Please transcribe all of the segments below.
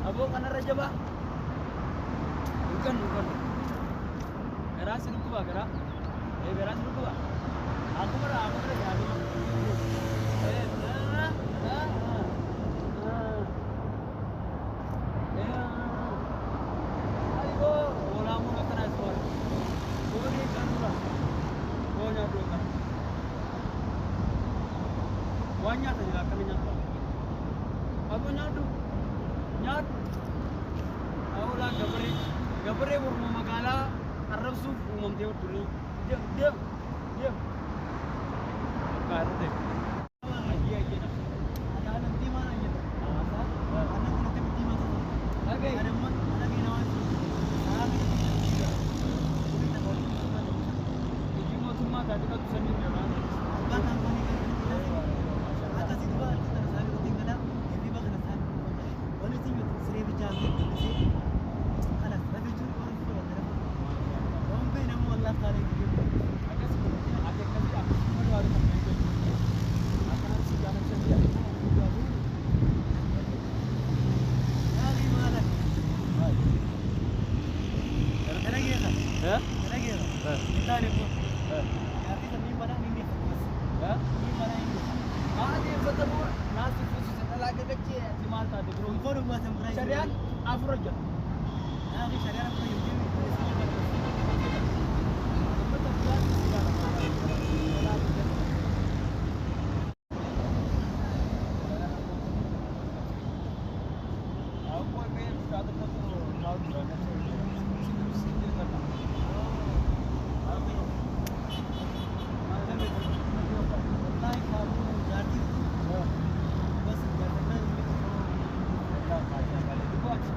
Abo kana raja ba? Bukan. Gara sini tu gara. Gara sini tu. Aku mera jadi. Ayo, olah mu nak kena soal. Kau ni kan lah. Kau nyatu kan. Banyak saja lah kena nyatu. Aku nyatu. Awalnya gabere burma magala arabsu umam dewa tuni diam karu deh iya ada nanti mana aja anak nanti nanti mana lagi ada man lagi nawan sahabat kita boleh ini mau cuma tadi kan tuh sendiri kan apa company kan atas itu kan kita sahabat tinggal ada ini bagian sahabat boleh sih sering bicara sih syariat afroja syariat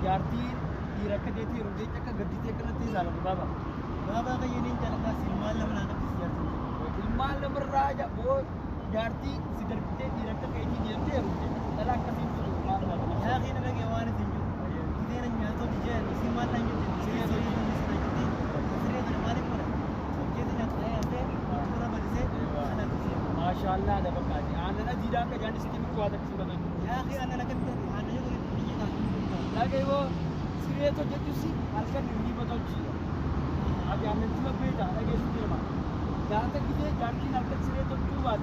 Yarti direka deti rude caka gaddi te kana ti zala baba ka yenin jala ka silmal lamna ka ti yarti silmal lamr raja bo yarti sidar te direka ka ti dete rude tala ka ti silmal lamna ya khina lagi wana tinju idena nya to dije silmal lamna ti sire so yi ni sire ti sire to mari pura je te na kaya te pura bari se ana ti mashallah da baka ji ana jida ka jani sti mi ko ada ki baga ya khi ana lakan ana yo lagi wo sire to jadi sih alkan ini betul sih abi ane cuma beda lagi sih mah jangan kita jadi alkan sire to cuma